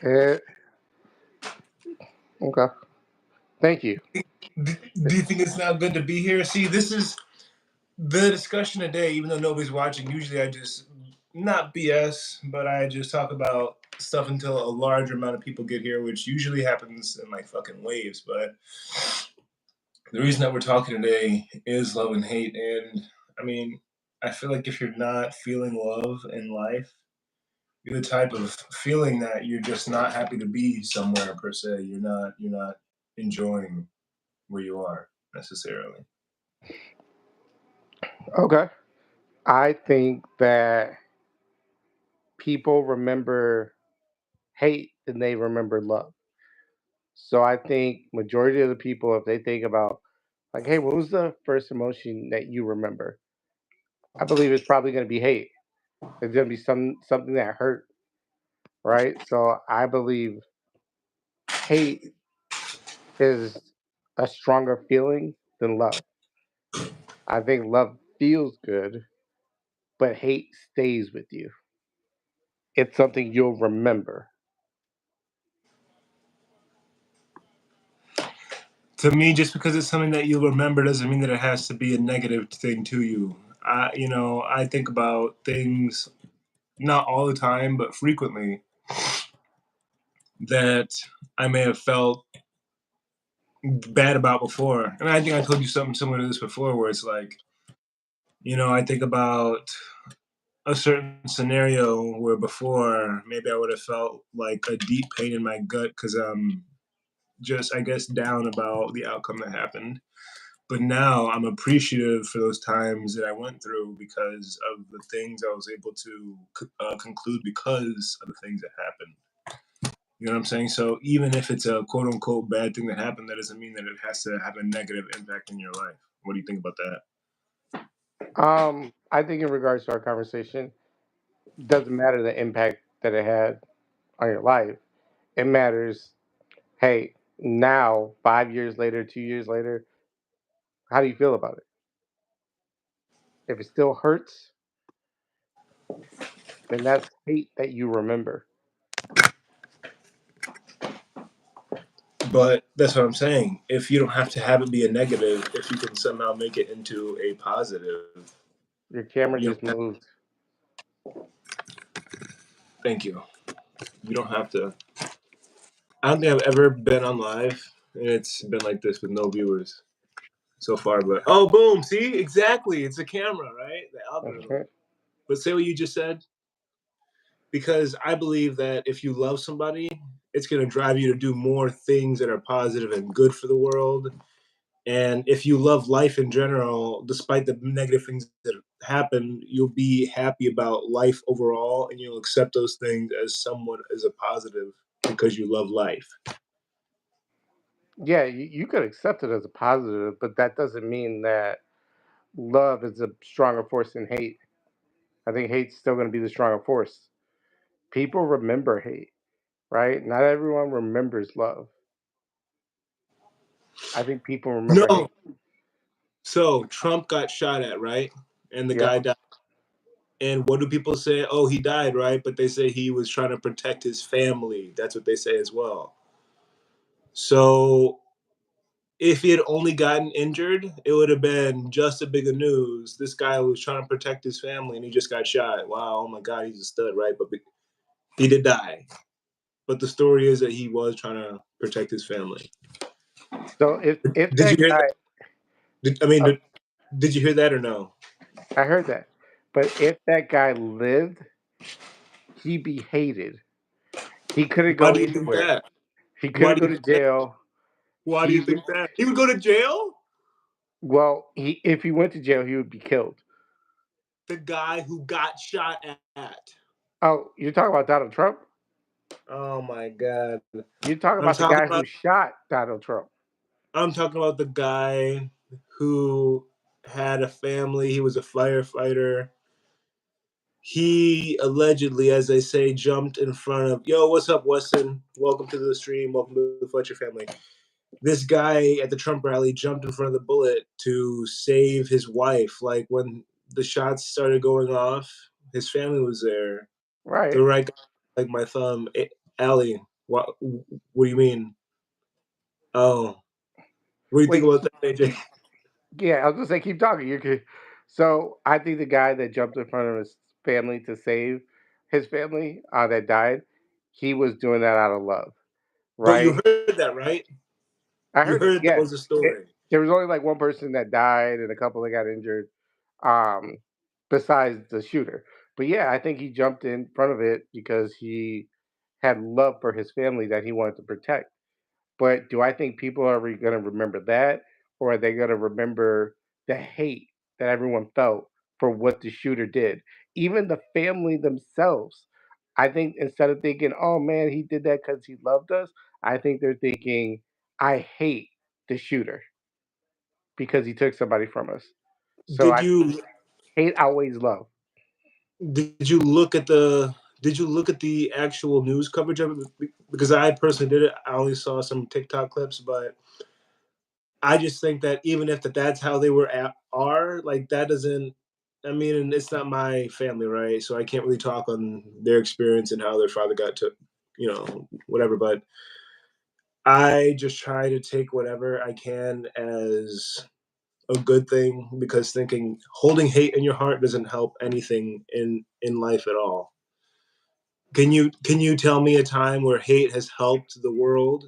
Eh, okay. Thank you. Do you think it's now good to be here? See, this is the discussion today, even though nobody's watching. Usually I just, not BS, but I just talk about stuff until a larger amount of people get here, which usually happens in like fucking waves. But the reason that we're talking today is love and hate. And I mean, I feel like if you're not feeling love in life, you're the type of feeling that you're just not happy to be somewhere per se. You're not enjoying where you are necessarily. Okay. I think that people remember hate than they remember love. So I think majority of the people, if they think about like, hey, what was the first emotion that you remember? I believe it's probably going to be hate. It's going to be something that hurt, right? So I believe hate is a stronger feeling than love. I think love feels good, but hate stays with you. It's something you'll remember. To me, just because it's something that you'll remember doesn't mean that it has to be a negative thing to you. I think about things not all the time, but frequently that I may have felt bad about before. And I think I told you something similar to this before, where it's like, I think about a certain scenario where before maybe I would have felt like a deep pain in my gut because I'm just, I guess, down about the outcome that happened. But now I'm appreciative for those times that I went through because of the things I was able to conclude because of the things that happened. You know what I'm saying? So even if it's a quote unquote bad thing that happened, that doesn't mean that it has to have a negative impact in your life. What do you think about that? I think in regards to our conversation, doesn't matter the impact that it had on your life. It matters, hey, now 5 years later, 2 years later, how do you feel about it? If it still hurts, then that's hate that you remember. But that's what I'm saying. If you don't have to have it be a negative, if you can somehow make it into a positive, Your camera you just don't have, moved. thank you. You don't have to. I don't think I've ever been on live and it's been like this with no viewers so far. But oh, boom! See, exactly. It's a camera, right? The algorithm. Okay. But say what you just said, because I believe that if you love somebody, it's going to drive you to do more things that are positive and good for the world. And if you love life in general, despite the negative things that happen, you'll be happy about life overall, and you'll accept those things as somewhat as a positive because you love life. Yeah, you could accept it as a positive, but that doesn't mean that love is a stronger force than hate. I think hate's still going to be the stronger force. People remember hate, right? Not everyone remembers love. I think people remember No. hate. So Trump got shot at, right? And the Yep. guy died. And what do people say? Oh, he died, right? But they say he was trying to protect his family. That's what they say as well. So if he had only gotten injured, it would have been just as big a news. This guy was trying to protect his family and he just got shot. Wow, oh my God, he's a stud, right? But he did die. But the story is that he was trying to protect his family. So if Did you that hear guy, that? I mean, uh, did you hear that or no? I heard that, but if that guy lived, he'd be hated. He couldn't Why go do you think anywhere. that? He Why couldn't do go you to think that? jail. Why do He you would, think that? He would go to jail? well, he if he went to jail, he would be killed. The guy who got shot at. Oh, you're talking about Donald Trump? Oh my God. You're talking I'm about the talking guy who about shot Donald Trump. I'm talking about the guy who had a family. He was a firefighter. He allegedly, as they say, jumped in front of, yo, what's up, Weston? Welcome to the stream. Welcome to the Fletcher family. This guy at the Trump rally jumped in front of the bullet to save his wife. Like when the shots started going off, his family was there. Right. The right guy, like my thumb. Allie, what do you mean? Oh, what do you think Wait. about that, AJ? Yeah, I was gonna say, keep talking. You could. So I think the guy that jumped in front of his family to save his family that died, he was doing that out of love, But you right? heard that, right? I You heard it. heard that Yeah, was the story. there was only like one person that died and a couple that got injured, um, besides the shooter. But yeah, I think he jumped in front of it because he had love for his family that he wanted to protect. But do I think people are going to remember that, or are they going to remember the hate that everyone felt for what the shooter did? Even the family themselves. I think instead of thinking, "Oh man, he did that because he loved us," I think they're thinking, "I hate the shooter because he took somebody from us." So Did I think you hate outweighs love. did you look at the actual news coverage of it? Because I personally did it. I only saw some TikTok clips, but I just think that even if that's how they are, like that doesn't. I mean, and it's not my family, right? So I can't really talk on their experience and how their father got to, whatever. But I just try to take whatever I can as a good thing because thinking holding hate in your heart doesn't help anything in life at all. Can you tell me a time where hate has helped the world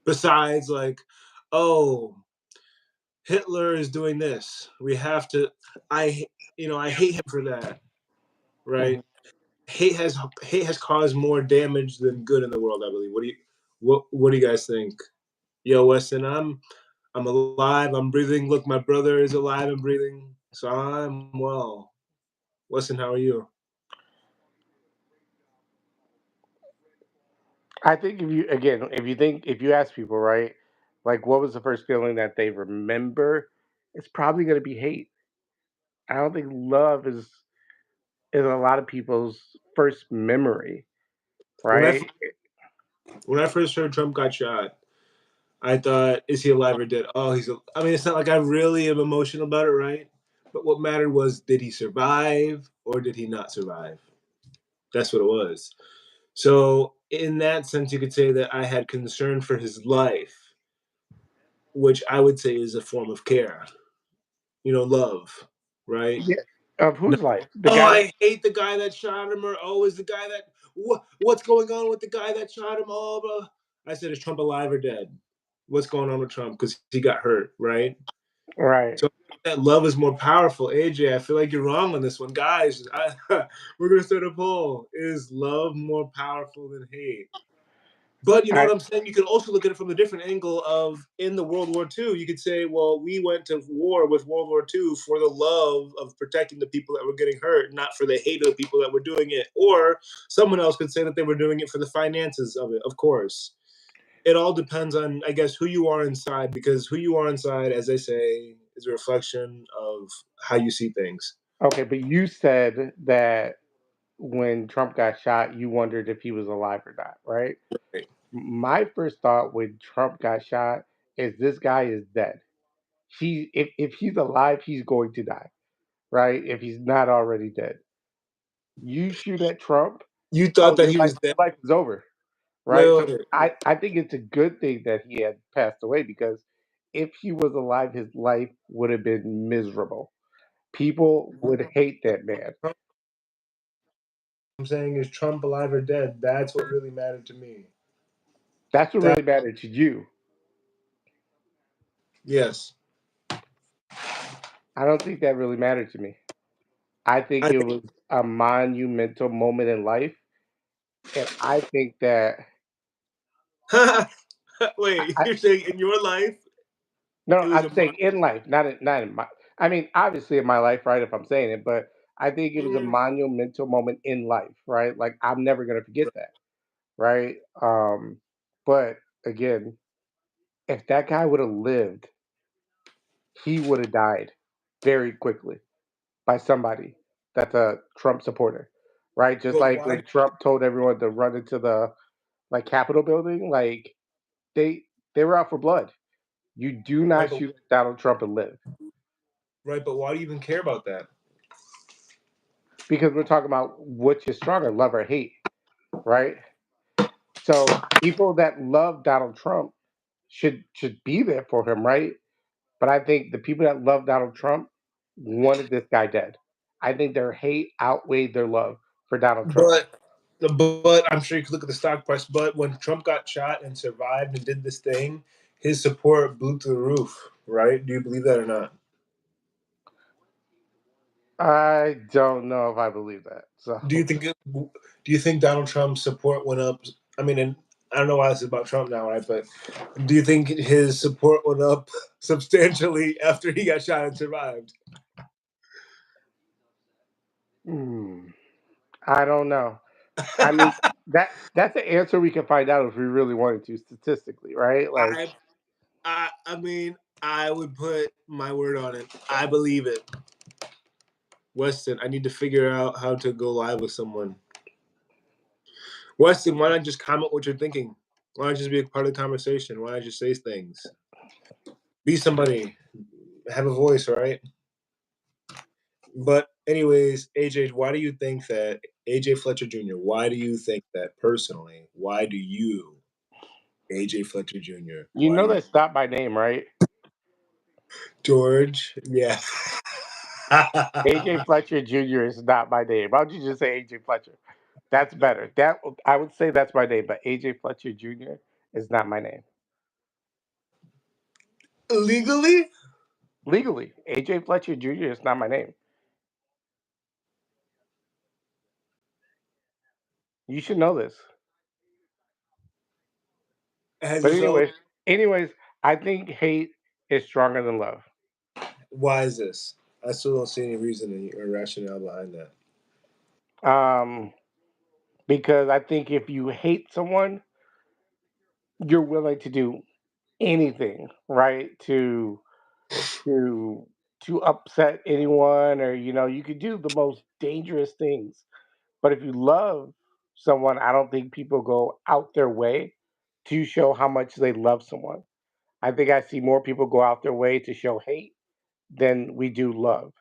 besides like, oh, Hitler is doing this. We have to. I I hate him for that. Mhm. Right? Hate has caused more damage than good in the world. I believe. What do you guys think? Yo, Weston, I'm alive. I'm breathing. Look, my brother is alive and breathing. So I'm well. Weston, how are you? I think if you again, if you ask people, right, like what was the first feeling that they remember, it's probably going to be hate. I don't think love is a lot of people's first memory, When I right? when I first heard Trump got shot, I thought, is he alive or dead? Oh, I mean, it's not like I really am emotional about it, right? But what mattered was, did he survive or did he not survive? That's what it was. So, in that sense, you could say that I had concern for his life, which I would say is a form of care, love, right? Yeah. Of No, whose life? The oh, guy that I hate the guy that shot him, or oh, is the guy that, what's going on with the guy that shot him? Oh, blah. I said, is Trump alive or dead? What's going on with Trump? Because he got hurt, right? right. So that love is more powerful. AJ, I feel like you're wrong on this one. Guys, we're going to start a poll. Is love more powerful than hate? But you know I what I'm saying? You could also look at it from a different angle of in the World War II, you could say, well, we went to war with World War II for the love of protecting the people that were getting hurt, not for the hate of the people that were doing it. Or someone else could say that they were doing it for the finances of it, of course. It all depends on, I guess, who you are inside, because who you are inside, as they say, is a reflection of how you see things. okay, but you said that when Trump got shot, you wondered if he was alive or not, right? Right. My first thought when Trump got shot is this guy is dead. If he's alive, he's going to die, right? If he's not already dead. You shoot at Trump, You thought oh, that he was dead? your life is over, Wait, right? wait, So wait. I think it's a good thing that he had passed away because if he was alive, his life would have been miserable. People would hate that man. I'm saying, is Trump alive or dead? That's what really mattered to me. That's what That really mattered to you. Yes, I don't think that really mattered to me. I think I it was a monumental moment in life, and I think that think. I, Wait, I, you're saying in your life no, it was I'm a saying in life, not in my. I mean, obviously in my life, right? If I'm saying it, but I think it was a Mhm. monumental moment in life, right? Like I'm never gonna forget that, right? But again, if that guy would have lived, he would have died very quickly by somebody that's a Trump supporter, right? Just But like why? when Trump told everyone to run into the like Capitol building, like they they were out for blood. You do Right, not but shoot at Donald Trump and live. right, but why do you even care about that? because we're talking about which is stronger, love or hate, right? So people that love Donald Trump should be there for him, right? But I think the people that love Donald Trump wanted this guy dead. I think their hate outweighed their love for Donald Trump. But but I'm sure you could look at the stock price. But when Trump got shot and survived and did this thing, his support blew through the roof. Right? Do you believe that or not? I don't know if I believe that. Do you So think do you think Donald Trump's support went up? I mean, and I don't know why this is about Trump now, right? But do you think his support went up substantially after he got shot and survived? hmm, I don't know. I mean that's an answer we can find out if we really wanted to statistically, right? Like I, I mean, I would put my word on it. I believe it. Weston, I need to figure out how to go live with someone. Weston, why not just comment what you're thinking? Why not just be a part of the conversation? Why not just say things? Be somebody. Have a voice, right? But anyways, AJ, why do you think that AJ Fletcher Jr., why do you think that personally? Why do you, AJ Fletcher Jr., you why know do you that's not my name, right? George? Yeah. AJ Fletcher Jr. is not my name. Why don't you just say AJ Fletcher? That's better. That I would say that's my name, but AJ Fletcher Jr. is not my name. Legally? Legally, AJ Fletcher Jr. is not my name. You should know this. Has But this all anyways, I think hate is stronger than love. why is this? I still don't see any reason or rationale behind that. Um, because I think if you hate someone, you're willing to do anything, right? To to upset anyone, or you could do the most dangerous things. But if you love someone, I don't think people go out their way to show how much they love someone. I think I see more people go out their way to show hate than we do love.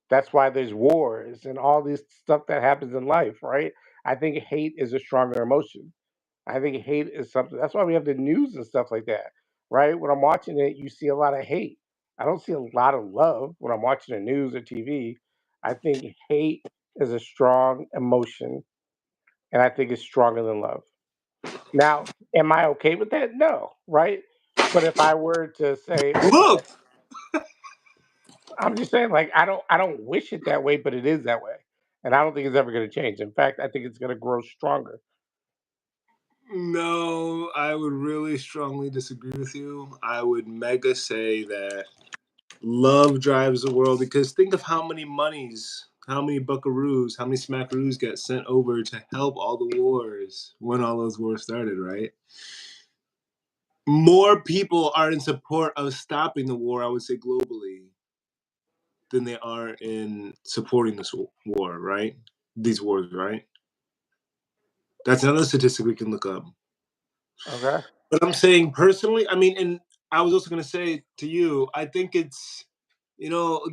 That's why there's wars and all this stuff that happens in life, right? I think hate is a stronger emotion. I think hate is something. That's why we have the news and stuff like that, right? When I'm watching it, you see a lot of hate. I don't see a lot of love when I'm watching the news or TV. I think hate is a strong emotion, and I think it's stronger than love. Now, am I okay with that? No, right? But if I were to say, okay, Look! I'm just saying, like, I don't wish it that way, but it is that way, and I don't think it's ever going to change. In fact, I think it's going to grow stronger. No, I would really strongly disagree with you. I would mega say that love drives the world because think of how many monies, how many buckaroos, how many smackaroos get sent over to help all the wars when all those wars started, right? More people are in support of stopping the war, I would say globally, than they are in supporting this war, right? These wars, right? That's another statistic we can look up. Okay. But I'm saying personally, I mean, and I was also going to say to you, I think it's,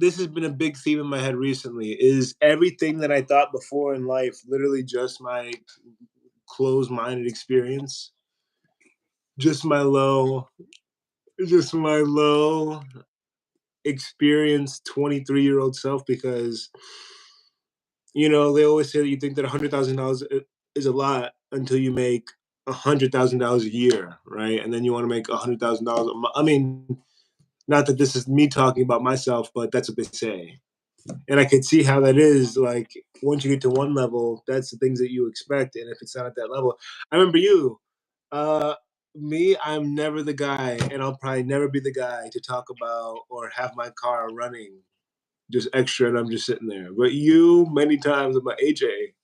this has been a big theme in my head recently. Is everything that I thought before in life literally just my closed minded experience? Just my low, just my low experienced 23-year-old self because, they always say that you think that $100,000 is a lot until you make $100,000 a year, right? And then you want to make $100,000 a month. I mean, not that this is me talking about myself, but that's what they say. And I could see how that is. Like, once you get to one level, that's the things that you expect. And if it's not at that level, I remember you. Uh, Me, I'm never the guy, and I'll probably never be the guy to talk about or have my car running just extra and I'm just sitting there. But you, many times, I'm like, AJ,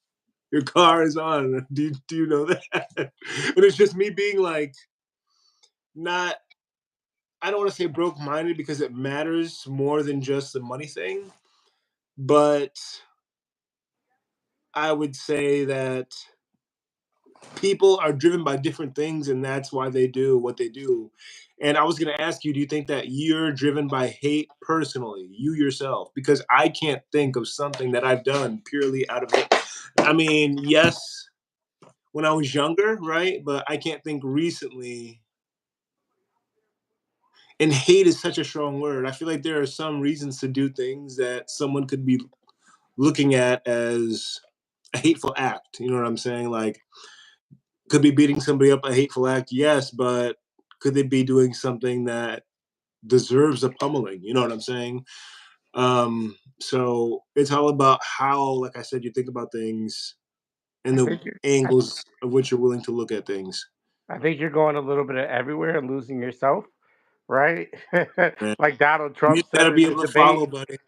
your car is on. Do you know that? And it's just me being like, not, I don't want to say broke minded because it matters more than just the money thing. But I would say that people are driven by different things, and that's why they do what they do. And I was going to ask you, do you think that you're driven by hate personally, you yourself? Because I can't think of something that I've done purely out of hate. I mean, yes, when I was younger, right? But I can't think recently. And hate is such a strong word. I feel like there are some reasons to do things that someone could be looking at as a hateful act. You know what I'm saying? Like, could be beating somebody up a hateful act, yes, but could they be doing something that deserves a pummeling? You know what I'm saying? So it's all about how, like I said, you think about things and I the think you're I, angles of which you're willing to look at things. I think you're going a little bit of everywhere and losing yourself, right? Man, Like Donald you Trump just said gotta in be the able to follow, debate. buddy.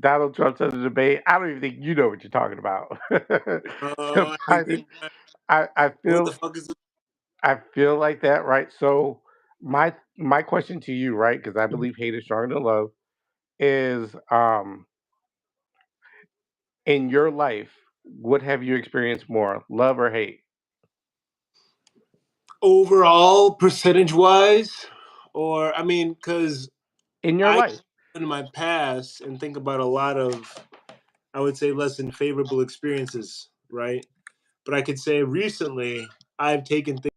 Donald Trump said in the debate. I don't even think you know what you're talking about. I But think, I what the feel fuck is this? I feel like that, right? So my question to you, right? Because I believe hate is stronger than love, is in your life, what have you experienced more, love or hate? Overall, percentage wise, or I mean, because In your I life. in my past and think about a lot of, I would say, less than favorable experiences, right? But I could say recently I've taken things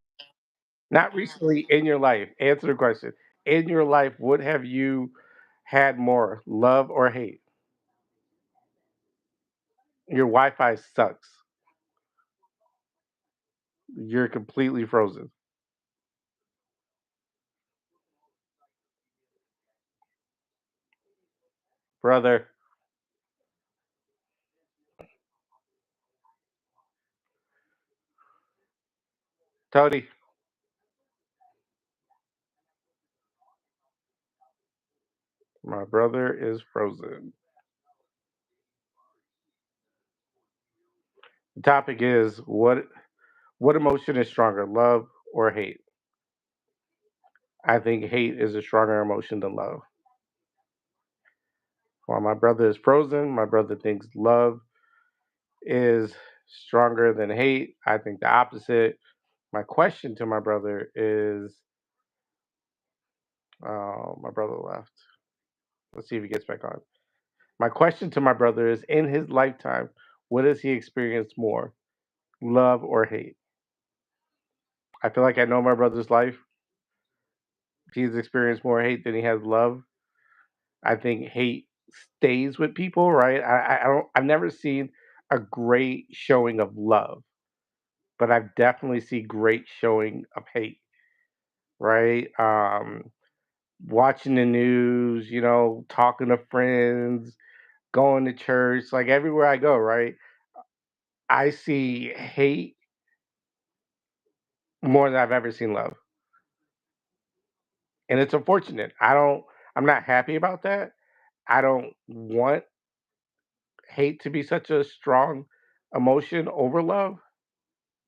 Not recently in your life. Answer the question. In your life, what have you had more, love or hate? Your Wi-Fi sucks. You're completely frozen. Brother, Tony, my brother is frozen. The topic is what emotion is stronger, love or hate? I think hate is a stronger emotion than love. While my brother is frozen, my brother thinks love is stronger than hate. I think the opposite. My question to my brother is, my brother left. Let's see if he gets back on. My question to my brother is, in his lifetime, what has he experienced more, love or hate? I feel like I know my brother's life. He's experienced more hate than he has love. I think hate stays with people, right? I don't. I've never seen a great showing of love, but I've definitely seen great showing of hate, right? Watching the news, talking to friends, going to church, like everywhere I go, right? I see hate more than I've ever seen love. And it's unfortunate. I'm not happy about that. I don't want hate to be such a strong emotion over love,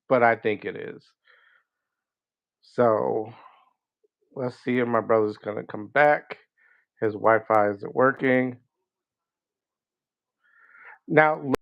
but I think it is. So let's see if my brother's gonna come back. His Wi-Fi isn't working. Now